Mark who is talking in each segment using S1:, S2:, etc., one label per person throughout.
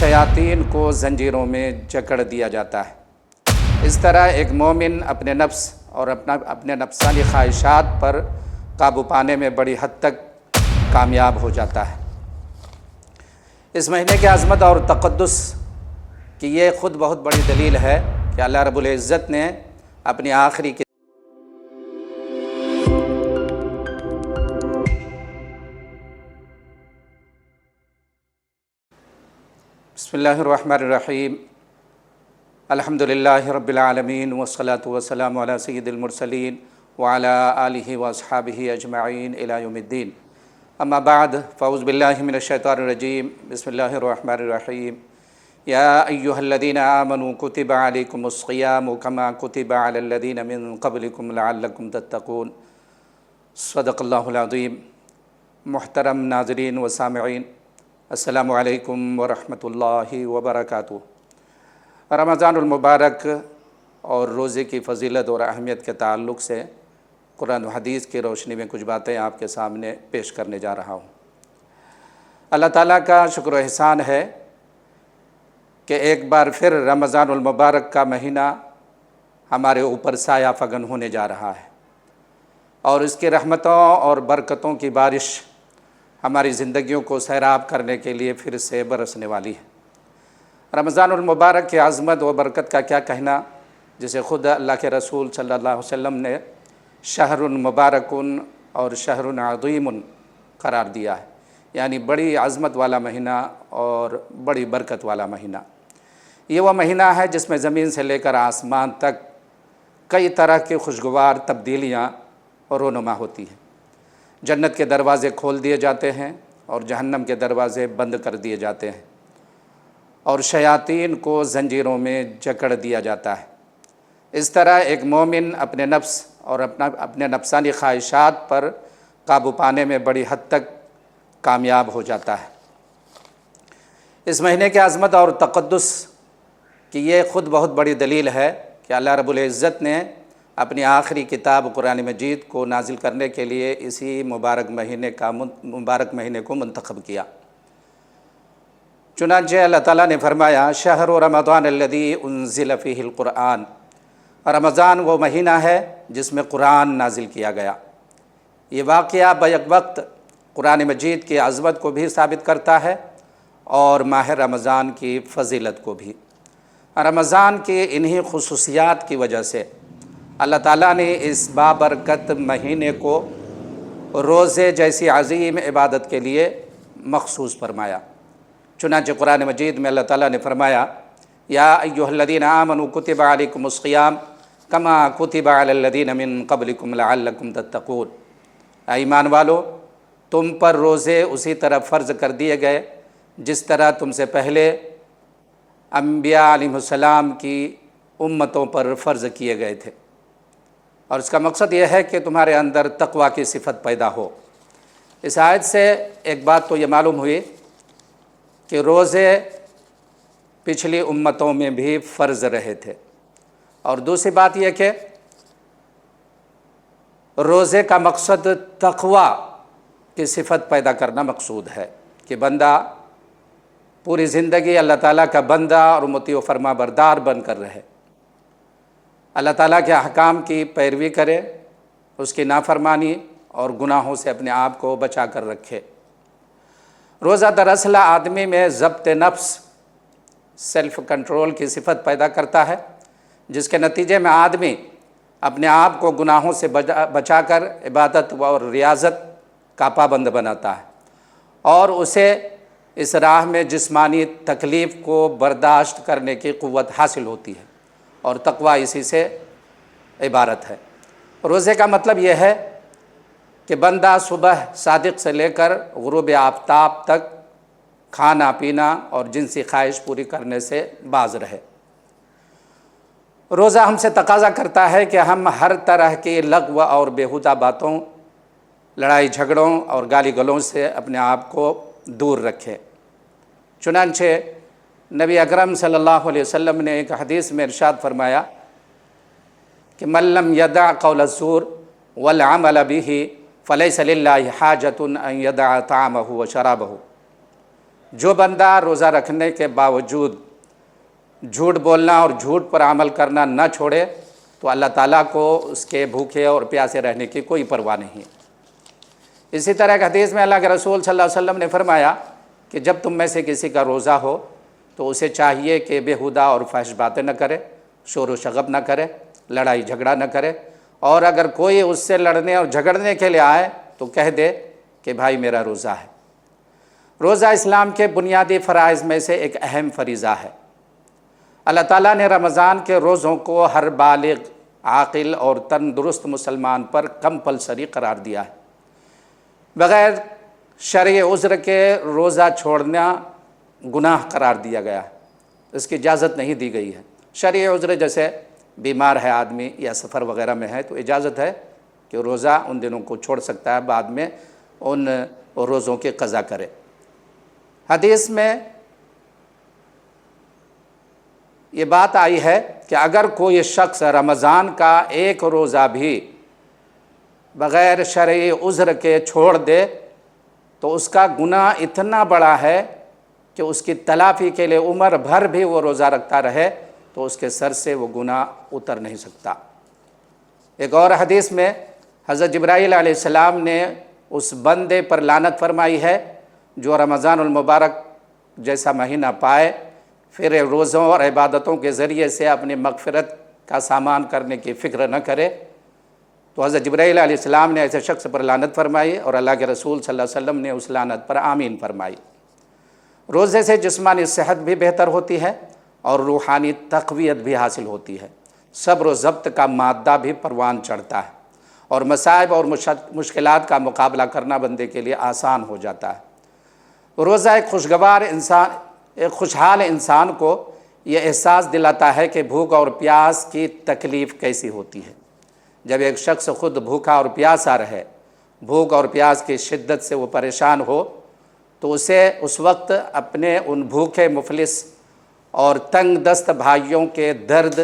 S1: شیاطین کو زنجیروں میں جکڑ دیا جاتا ہے۔ اس طرح ایک مومن اپنے نفس اور اپنے نفسانی خواہشات پر قابو پانے میں بڑی حد تک کامیاب ہو جاتا ہے۔ اس مہینے کی عظمت اور تقدس کی یہ خود بہت بڑی دلیل ہے کہ اللہ رب العزت نے اپنی آخری بسم اللہ الرحمن الرحیم الحمدللہ رب العالمین والصلاة والسلام علی سید المرسلین وعلی آلہ واصحابہ اجمعین الی یوم الدین، اما بعد فاعوذ باللہ من الشیطان الرجیم، بسم اللہ الرحمن الرحیم، یا ایہا الذین آمنوا کتب علیکم الصیام کما کتب علی الذین من قبلکم لعلکم تتقون۔ صدق اللہ العظیم۔ محترم ناظرین و سامعین، السلام علیکم ورحمۃ اللہ وبرکاتہ۔ رمضان المبارک اور روزے کی فضیلت اور اہمیت کے تعلق سے قرآن و حدیث کی روشنی میں کچھ باتیں آپ کے سامنے پیش کرنے جا رہا ہوں۔ اللہ تعالیٰ کا شکر و احسان ہے کہ ایک بار پھر رمضان المبارک کا مہینہ ہمارے اوپر سایہ فگن ہونے جا رہا ہے، اور اس کی رحمتوں اور برکتوں کی بارش ہماری زندگیوں کو سیراب کرنے کے لیے پھر سے برسنے والی ہے۔ رمضان المبارک کی عظمت و برکت کا کیا کہنا، جسے خود اللہ کے رسول صلی اللہ علیہ وسلم نے شہر مبارک اور شہر عظیم قرار دیا ہے، یعنی بڑی عظمت والا مہینہ اور بڑی برکت والا مہینہ۔ یہ وہ مہینہ ہے جس میں زمین سے لے کر آسمان تک کئی طرح کی خوشگوار تبدیلیاں رونما ہوتی ہیں۔ جنت کے دروازے کھول دیے جاتے ہیں اور جہنم کے دروازے بند کر دیے جاتے ہیں، اور شیاطین کو زنجیروں میں جکڑ دیا جاتا ہے۔ اس طرح ایک مومن اپنے نفس اور اپنے نفسانی خواہشات پر قابو پانے میں بڑی حد تک کامیاب ہو جاتا ہے۔ اس مہینے کی عظمت اور تقدس کی یہ خود بہت بڑی دلیل ہے کہ اللہ رب العزت نے اپنی آخری کتاب قرآن مجید کو نازل کرنے کے لیے اسی مبارک مہینے کو منتخب کیا۔ چنانچہ اللہ تعالیٰ نے فرمایا، شہر رمضان الذی انزل فیہ القرآن، رمضان وہ مہینہ ہے جس میں قرآن نازل کیا گیا۔ یہ واقعہ بیک وقت قرآن مجید کی عظمت کو بھی ثابت کرتا ہے اور ماہ رمضان کی فضیلت کو بھی۔ رمضان کی انہی خصوصیات کی وجہ سے اللہ تعالیٰ نے اس بابرکت مہینے کو روزے جیسی عظیم عبادت کے لیے مخصوص فرمایا۔ چنانچہ قرآن مجید میں اللہ تعالیٰ نے فرمایا، یا ایہا الذین آمنوا کتب علیکم الصیام کما کتب علی الذین من قبلکم لعلکم تتقون۔ اے ایمان والو، تم پر روزے اسی طرح فرض کر دیے گئے جس طرح تم سے پہلے انبیاء علیہ السلام کی امتوں پر فرض کیے گئے تھے، اور اس کا مقصد یہ ہے کہ تمہارے اندر تقوی کی صفت پیدا ہو۔ اس آیت سے ایک بات تو یہ معلوم ہوئی کہ روزے پچھلی امتوں میں بھی فرض رہے تھے، اور دوسری بات یہ کہ روزے کا مقصد تقوی کی صفت پیدا کرنا مقصود ہے، کہ بندہ پوری زندگی اللہ تعالیٰ کا بندہ اور مطیع و فرما بردار بن کر رہے، اللہ تعالیٰ کے احکام کی پیروی کرے، اس کی نافرمانی اور گناہوں سے اپنے آپ کو بچا کر رکھے۔ روزہ دراصل آدمی میں ضبط نفس، سیلف کنٹرول کی صفت پیدا کرتا ہے، جس کے نتیجے میں آدمی اپنے آپ کو گناہوں سے بچا کر عبادت اور ریاضت کا پابند بناتا ہے، اور اسے اس راہ میں جسمانی تکلیف کو برداشت کرنے کی قوت حاصل ہوتی ہے، اور تقوی اسی سے عبارت ہے۔ روزے کا مطلب یہ ہے کہ بندہ صبح صادق سے لے کر غروب آفتاب تک کھانا پینا اور جنسی خواہش پوری کرنے سے باز رہے۔ روزہ ہم سے تقاضا کرتا ہے کہ ہم ہر طرح کی لغو اور بیہودہ باتوں، لڑائی جھگڑوں اور گالی گلوچ سے اپنے آپ کو دور رکھیں۔ چنانچہ نبی اکرم صلی اللہ علیہ وسلم نے ایک حدیث میں ارشاد فرمایا کہ من لم یدع قول الزور والعمل به فلیس للہ حاجۃ ان یدع طعامہ وشرابہ، جو بندہ روزہ رکھنے کے باوجود جھوٹ بولنا اور جھوٹ پر عمل کرنا نہ چھوڑے تو اللہ تعالیٰ کو اس کے بھوکے اور پیاسے رہنے کی کوئی پرواہ نہیں ہے۔ اسی طرح ایک حدیث میں اللہ کے رسول صلی اللہ علیہ وسلم نے فرمایا کہ جب تم میں سے کسی کا روزہ ہو تو اسے چاہیے کہ بےہودہ اور فحش باتیں نہ کرے، شور و شغب نہ کرے، لڑائی جھگڑا نہ کرے، اور اگر کوئی اس سے لڑنے اور جھگڑنے کے لیے آئے تو کہہ دے کہ بھائی میرا روزہ ہے۔ روزہ اسلام کے بنیادی فرائض میں سے ایک اہم فریضہ ہے۔ اللہ تعالیٰ نے رمضان کے روزوں کو ہر بالغ، عاقل اور تندرست مسلمان پر کمپلسری قرار دیا ہے۔ بغیر شرعی عذر کے روزہ چھوڑنا گناہ قرار دیا گیا ہے، اس کی اجازت نہیں دی گئی ہے۔ شرعی عذر جیسے بیمار ہے آدمی یا سفر وغیرہ میں ہے تو اجازت ہے کہ روزہ ان دنوں کو چھوڑ سکتا ہے، بعد میں ان روزوں کی قضا کرے۔ حدیث میں یہ بات آئی ہے کہ اگر کوئی شخص رمضان کا ایک روزہ بھی بغیر شرعی عذر کے چھوڑ دے تو اس کا گناہ اتنا بڑا ہے کہ اس کی تلافی کے لیے عمر بھر بھی وہ روزہ رکھتا رہے تو اس کے سر سے وہ گناہ اتر نہیں سکتا۔ ایک اور حدیث میں حضرت جبرائیل علیہ السلام نے اس بندے پر لعنت فرمائی ہے جو رمضان المبارک جیسا مہینہ پائے پھر روزوں اور عبادتوں کے ذریعے سے اپنی مغفرت کا سامان کرنے کی فکر نہ کرے۔ تو حضرت جبرائیل علیہ السلام نے ایسے شخص پر لعنت فرمائی اور اللہ کے رسول صلی اللہ علیہ وسلم نے اس لعنت پر آمین فرمائی۔ روزے سے جسمانی صحت بھی بہتر ہوتی ہے اور روحانی تقویت بھی حاصل ہوتی ہے، صبر و ضبط کا مادہ بھی پروان چڑھتا ہے اور مصائب اور مشکلات کا مقابلہ کرنا بندے کے لیے آسان ہو جاتا ہے۔ روزہ ایک خوشحال انسان کو یہ احساس دلاتا ہے کہ بھوک اور پیاس کی تکلیف کیسی ہوتی ہے۔ جب ایک شخص خود بھوکا اور پیاسا رہے، بھوک اور پیاس کی شدت سے وہ پریشان ہو تو اسے اس وقت اپنے ان بھوکے مفلس اور تنگ دست بھائیوں کے درد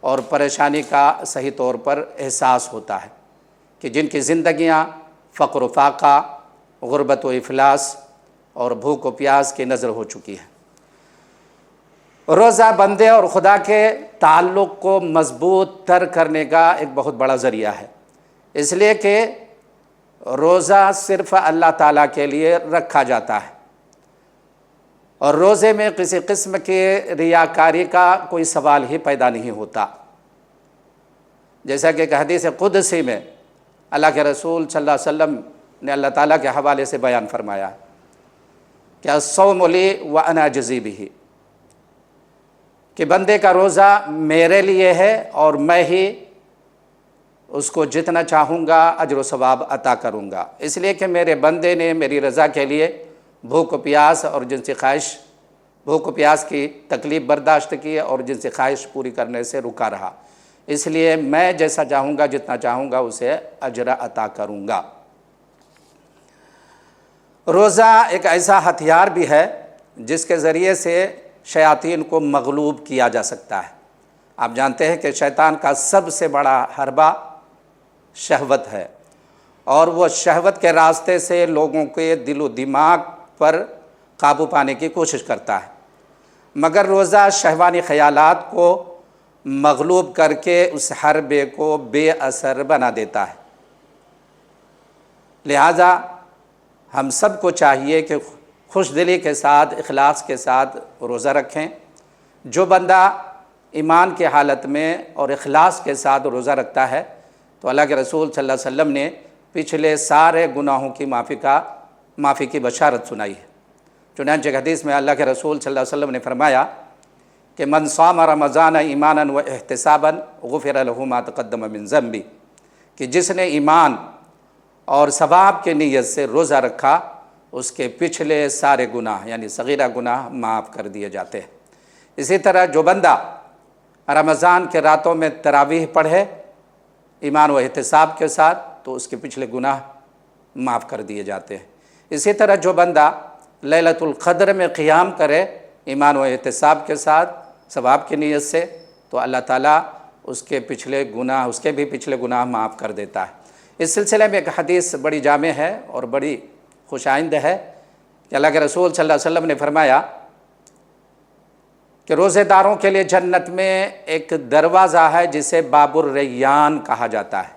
S1: اور پریشانی کا صحیح طور پر احساس ہوتا ہے کہ جن کی زندگیاں فقر و فاقہ، غربت و افلاس اور بھوک و پیاس کی نظر ہو چکی ہے۔ روزہ بندے اور خدا کے تعلق کو مضبوط تر کرنے کا ایک بہت بڑا ذریعہ ہے، اس لیے کہ روزہ صرف اللہ تعالیٰ کے لیے رکھا جاتا ہے اور روزے میں کسی قسم کی ریاکاری کا کوئی سوال ہی پیدا نہیں ہوتا۔ جیسا کہ ایک حدیث قدسی میں اللہ کے رسول صلی اللہ علیہ وسلم نے اللہ تعالیٰ کے حوالے سے بیان فرمایا کہ الصوم لی وانا اجزی بہ، کہ بندے کا روزہ میرے لیے ہے اور میں ہی اس کو جتنا چاہوں گا اجر و ثواب عطا کروں گا، اس لیے کہ میرے بندے نے میری رضا کے لیے بھوک و پیاس اور جنسی خواہش، بھوک و پیاس کی تکلیف برداشت کی اور جنسی خواہش پوری کرنے سے رکا رہا، اس لیے میں جیسا چاہوں گا جتنا چاہوں گا اسے اجر عطا کروں گا۔ روزہ ایک ایسا ہتھیار بھی ہے جس کے ذریعے سے شیاطین کو مغلوب کیا جا سکتا ہے۔ آپ جانتے ہیں کہ شیطان کا سب سے بڑا حربہ شہوت ہے اور وہ شہوت کے راستے سے لوگوں کے دل و دماغ پر قابو پانے کی کوشش کرتا ہے، مگر روزہ شہوانی خیالات کو مغلوب کر کے اس حربے کو بے اثر بنا دیتا ہے۔ لہٰذا ہم سب کو چاہیے کہ خوش دلی کے ساتھ، اخلاص کے ساتھ روزہ رکھیں۔ جو بندہ ایمان کی حالت میں اور اخلاص کے ساتھ روزہ رکھتا ہے تو اللہ کے رسول صلی اللہ علیہ وسلم نے پچھلے سارے گناہوں کی معافی کی بشارت سنائی ہے۔ چنانچہ حدیث میں اللہ کے رسول صلی اللہ علیہ وسلم نے فرمایا کہ من صام رمضان ایمانا و احتسابا غفر له ما تقدم من ذنبہ، کہ جس نے ایمان اور ثواب کی نیت سے روزہ رکھا اس کے پچھلے سارے گناہ یعنی صغیرہ گناہ معاف کر دیے جاتے ہیں۔ اسی طرح جو بندہ رمضان کے راتوں میں تراویح پڑھے ایمان و احتساب کے ساتھ تو اس کے پچھلے گناہ معاف کر دیے جاتے ہیں۔ اسی طرح جو بندہ لیلۃ القدر میں قیام کرے ایمان و احتساب کے ساتھ ثواب کی نیت سے تو اللہ تعالیٰ اس کے بھی پچھلے گناہ معاف کر دیتا ہے۔ اس سلسلے میں ایک حدیث بڑی جامع ہے اور بڑی خوش آئند ہے کہ اللہ کے رسول صلی اللہ علیہ وسلم نے فرمایا کہ روزے داروں کے لیے جنت میں ایک دروازہ ہے جسے باب الریان کہا جاتا ہے۔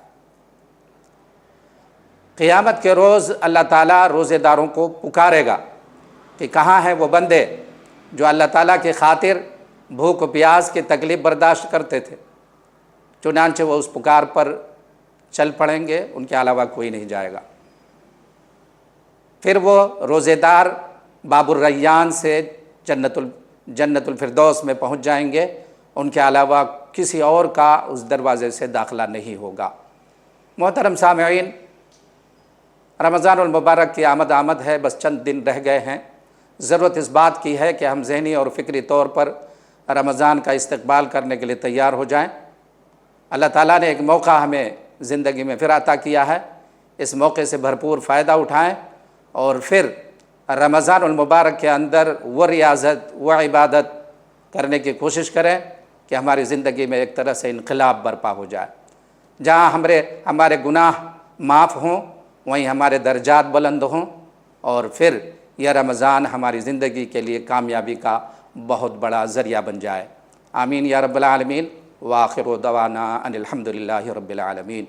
S1: قیامت کے روز اللہ تعالیٰ روزے داروں کو پکارے گا کہ کہاں ہیں وہ بندے جو اللہ تعالیٰ کی خاطر بھوک و پیاس کی تکلیف برداشت کرتے تھے۔ چنانچہ وہ اس پکار پر چل پڑیں گے، ان کے علاوہ کوئی نہیں جائے گا۔ پھر وہ روزے دار باب الریان سے جنت الفردوس میں پہنچ جائیں گے، ان کے علاوہ کسی اور کا اس دروازے سے داخلہ نہیں ہوگا۔ محترم سامعین، رمضان المبارک کی آمد ہے، بس چند دن رہ گئے ہیں۔ ضرورت اس بات کی ہے کہ ہم ذہنی اور فکری طور پر رمضان کا استقبال کرنے کے لیے تیار ہو جائیں۔ اللہ تعالیٰ نے ایک موقع ہمیں زندگی میں پھر عطا کیا ہے، اس موقع سے بھرپور فائدہ اٹھائیں اور پھر رمضان المبارک کے اندر وہ ریاضت، وہ عبادت کرنے کی کوشش کریں کہ ہماری زندگی میں ایک طرح سے انقلاب برپا ہو جائے۔ جہاں ہمارے گناہ معاف ہوں، وہیں ہمارے درجات بلند ہوں، اور پھر یہ رمضان ہماری زندگی کے لیے کامیابی کا بہت بڑا ذریعہ بن جائے۔ آمین یا رب العالمین، وآخر دعوانا ان الحمد للہ رب العالمین۔